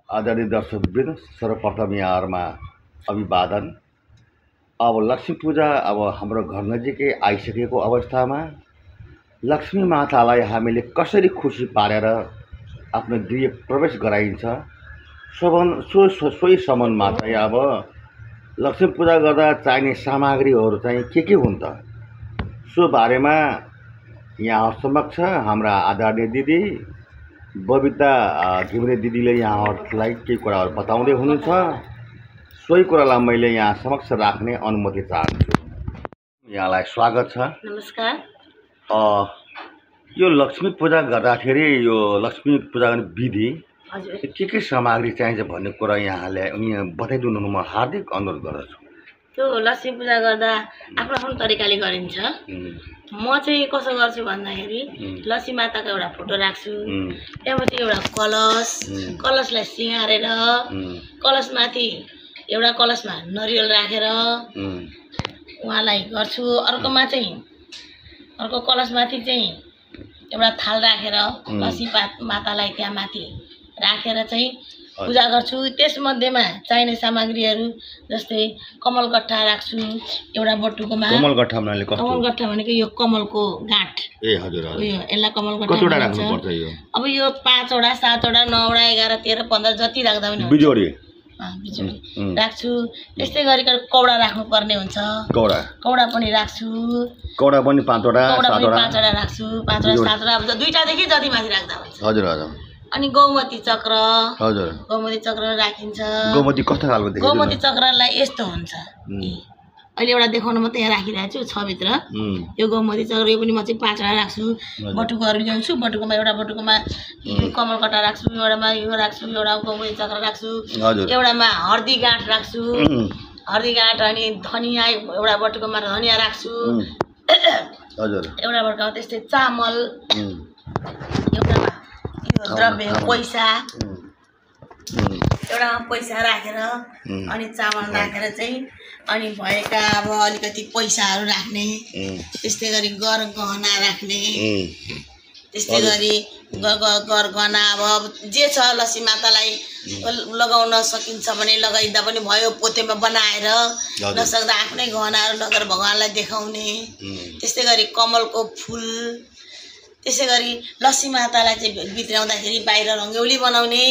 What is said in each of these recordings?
आदरणीय दर्शकवृन्द, सर्वप्रथम यहाँहरूमा अभिवादन। अब लक्ष्मी पूजा अब हाम्रो घर नजिकै आइसकेको अवस्थामा लक्ष्मी मातालाई हामीले कसरी खुसी पारेर आफ्नो गृह प्रवेश गराइन्छ सोही सम्बन्धमा चाहिँ अब लक्ष्मी पूजा गर्दा चाहिने सामग्रीहरू चाहिँ के हुन् त, सो बारेमा यहाँ समक्ष हाम्रा आदरणीय दिदी बबिता घिमिरे दिदीले यहाँहरूलाई केही कुराहरू बताउँदै हुनुहुन्छ। सोही कुरालाई मैले यहाँ समक्ष राख्ने अनुमति चाहन्छु। यहाँलाई स्वागत छ। नमस्कार। यो लक्ष्मी पूजा गर्दाखेरि यो लक्ष्मी पूजा गर्ने विधि के सामग्री चाहिन्छ भन्ने कुरा यहाँले बताइदिनु म हार्दिक अनुरोध गर्दछु। त्यो लक्ष्मी पूजा गर्दा आफ्नो आफ्नो तरिकाले गरिन्छ। म चाहिँ कसो गर्छु भन्दाखेरि लक्ष्मी माताको एउटा फोटो राख्छु, त्यसपछि एउटा कलशलाई सिँगारेर कलशमाथि एउटा कलशमा नरिवल राखेर उहाँलाई गर्छु। अर्को कलशमाथि चाहिँ एउटा थाल राखेर लक्ष्मी मातालाई त्यहाँ माथि राखेर चाहिँ पूजा गर्छु। त्यसमध्येमा चाहिने सामग्रीहरू जस्तै कमलगट्ठा राख्छु एउटा बटुकोमा। कमलगट्ठा भनेको यो कमलको गाँठ। ए हजुर हजुर, यसलाई कमलगट्ठा भन्छ। अब यो 5 वटा 7 वटा 9 वटा 11 13 15 जति राख्दा पनि हुन्छ। बिजोडी राख्छु। त्यस्तै गरिकन कौडा राख्नुपर्ने हुन्छ। कौडा पनि राख्छु। कौडा पनि 5 वटा 7 वटा राख्छु। 5 वटा 7 वटा अब दुईटादेखि जति माथि राख्दा हुन्छ। हजुर हजुर। अनि गौमती चक्र। हजुर, गौमती चक्र राखिन्छ। गौमती कस्तो खालको देखिन्छ? गौमती चक्रलाई यस्तो हुन्छ। अहिले एउटा देखाउन मात्रै यहाँ राखिरहेको छु 6 भित्र। यो गौमती चक्र यो पनि म चाहिँ 5 वटा राख्छु। बटुकोहरू ल्याउँछु। बटुकोमा कमलकट्टा राख्छु, एउटामा यो राख्छु, एउटा गौमती चक्र राख्छु, एउटामा हर्दी गाँठ राख्छु। हर्दी गाँठ अनि धनिया एउटा बटुकोमा धनिया राख्छु। हजुर, एउटा बटुकोमा त्यस्तै चामल, एउटामा द्रव्य पैसा, एउटामा पैसा राखेर अनि चामल राखेर चाहिँ अनि भएका अब अलिकति पैसाहरू राख्ने, त्यस्तै गरी गरगहना राख्ने, त्यस्तै गरी गरगहना अब जे छ लक्ष्मी मातालाई लगाउन सकिन्छ भने लगाइदिँदा पनि भयो। पोतेमा बनाएर नसक्दा आफ्नै गहनाहरू लगेर भगवान्लाई देखाउने। त्यस्तै गरी कमलको फुल, त्यसै गरी लक्ष्मी मातालाई चाहिँ भित्राउँदाखेरि बाहिर रङ्गौली बनाउने।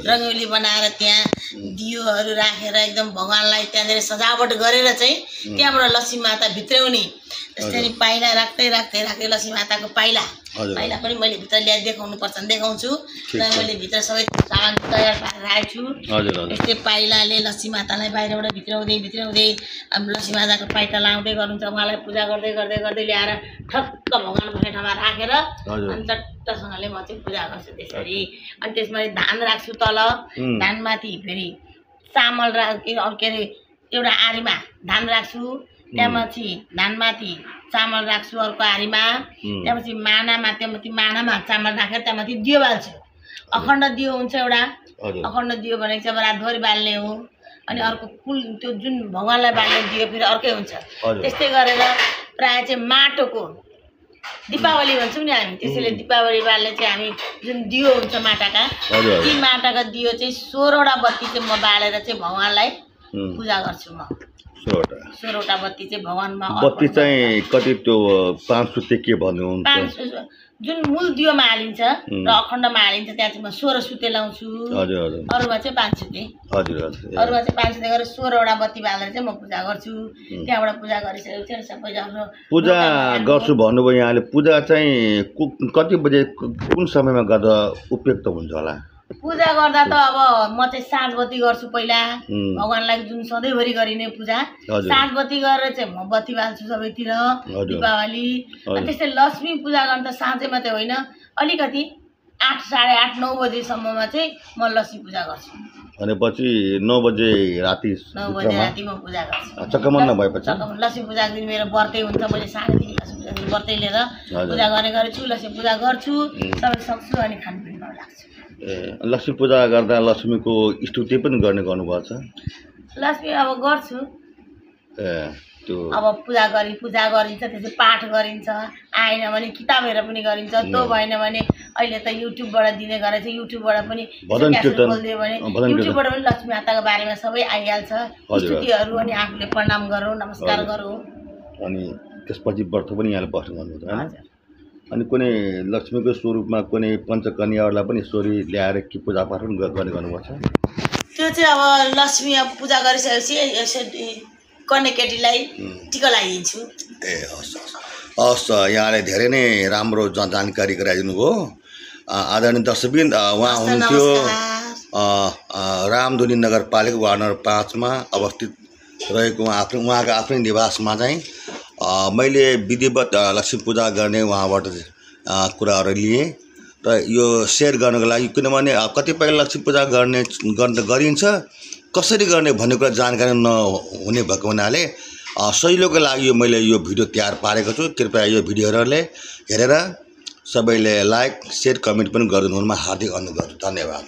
रङ्गौली बनाएर त्यहाँ दियोहरू राखेर एकदम भगवान्लाई त्यहाँनिर सजावट गरेर चाहिँ त्यहाँबाट लक्ष्मी माता भित्राउने। त्यसरी पाइला राख्दै लक्ष्मी माताको पाइला पनि मैले भित्र ल्याएर देखाउनु पर्छ भने देखाउँछु। र मैले भित्र सबै सामग्री तयार पारेर राखेको छु। त्यस्तै पाइलाले लक्ष्मी मातालाई बाहिरबाट भित्राउँदै लक्ष्मी माताको पाइला लाउँदै गर्नुहुन्छ। उहाँलाई पूजा गर्दै ल्याएर ठक्क भगवान् भन्ने ठाउँमा राखेर अनि चट्टसँगले म चाहिँ पूजा गर्छु त्यसरी। अनि त्यसमा धान राख्छु तल, धानमाथि फेरि चामल के अरे एउटा आरीमा धान राख्छु, त्यहाँपछि धानमाथि चामल राख्छु अर्को आरीमा, त्यहाँपछि मानामा चामल राखेर त्यहाँमाथि दियो बाल्छु। अखण्ड दियो हुन्छ एउटा। अखण्ड दियो भनेको चाहिँ अब रातभरि बाल्ने हो। अनि अर्को कुल त्यो जुन भगवान्लाई बाल्ने दियो फेरि अर्कै हुन्छ। त्यस्तै गरेर प्रायः चाहिँ माटोको दीपावली भन्छौँ नि हामी, त्यसैले दीपावली बाल्ने चाहिँ हामी जुन दियो हुन्छ माटाका, ती माटाका दियो चाहिँ 16 वटा बत्ती चाहिँ म बालेर चाहिँ भगवान्लाई पूजा गर्छु। म 16 वटा बत्ती चाहिँ भगवानमा। बत्ती चाहिँ कति त्यो 5 सुते के भन्नुहुन्छ? 5 जुन मूल दियोमा हालिन्छ र अखण्डमा हालिन्छ त्यहाँ चाहिँ म 16 सुते लाउँछु। अरूमा चाहिँ 5 सुते। अरूमा चाहिँ 5 सुते गरेर 16 वटा बत्ती बालेर चाहिँ म पूजा गर्छु। त्यहाँबाट पूजा गरिसकेपछि सबै पूजा गर्छु भन्नुभयो यहाँले। पूजा चाहिँ कति बजे कुन समयमा गर्दा उपयुक्त हुन्छ होला? पूजा गर्दा त अब म चाहिँ साँझ बत्ती गर्छु पहिला भगवान्लाई, जुन सधैँभरि गरिने पूजा। साँझ बत्ती गरेर चाहिँ म बत्ती बाल्छु सबैतिर दीपावली। अनि त्यस्तै लक्ष्मी पूजा गर्न त साँझै मात्रै होइन, अलिकति 8 साढे 8 9 बजेसम्ममा चाहिँ म लक्ष्मी पूजा गर्छु। भनेपछि 9 बजे राति म पूजा गर्छु। चकमन्न भएपछि लक्ष्मी पूजाको दिन मेरो व्रतै हुन्छ। मैले सानैदेखि लक्ष्मी पूजाको दिन व्रतै लिएर पूजा गर्ने गर्छु। लक्ष्मी पूजा गर्छु, सबै सक्छु अनि खानपिनमा लाग्छु। लक्ष्मी पूजा गर्दा लक्ष्मीको स्तुति पनि गर्ने गर्नुभएको छ? लक्ष्मी अब गर्छु। अब पूजा गरिन्छ, त्यसपछि पाठ गरिन्छ, आएन भने किताबेर पनि गरिन्छ, त्यो भएन भने अहिले त युट्युबबाट दिने गरेछ, युट्युबबाट पनि खोलिदियो भने युट्युबबाट पनि लक्ष्मी माताको बारेमा सबै आइहाल्छ, स्तुतिहरू, अनि आफूले प्रणाम गरौँ, नमस्कार गरौँ। अनि त्यसपछि व्रत पनि यहाँले बस्नु गर्नुहुन्छ हैन? अनि कुनै लक्ष्मीको स्वरूपमा कुनै पञ्चकन्याहरूलाई पनि यसरी ल्याएर के पूजापाठ पनि गर्ने गर्नुपर्छ? त्यो चाहिँ अब लक्ष्मी पूजा गरिसकेपछि यसरी कन्या केटीलाई टिका लगाइदिन्छु। ए हस् यहाँले धेरै नै राम्रो जानकारी गराइदिनु भयो। आदरणीय दर्शकवृन्द, उहाँ हुनुहुन्थ्यो रामधुनी नगरपालिका वार्ड नम्बर 5 मा अवस्थित रहेको उहाँको आफ्नै निवासमा चाहिँ मैले विधिवत लक्ष्मी पूजा गर्ने उहाँबाट कुराहरू लिएँ र यो सेयर गर्नको लागि, किनभने कतिपय लक्ष्मी पूजा गरिन्छ, कसरी गर्ने भन्ने कुरा जानकारी नहुने भएको हुनाले सजिलोको लागि मैले यो भिडियो तयार पारेको छु। कृपया यो भिडियोहरूले हेरेर सबैले लाइक, सेयर, कमेन्ट पनि गरिदिनु हुनुमा हार्दिक अनुरोध गर्छु। धन्यवाद।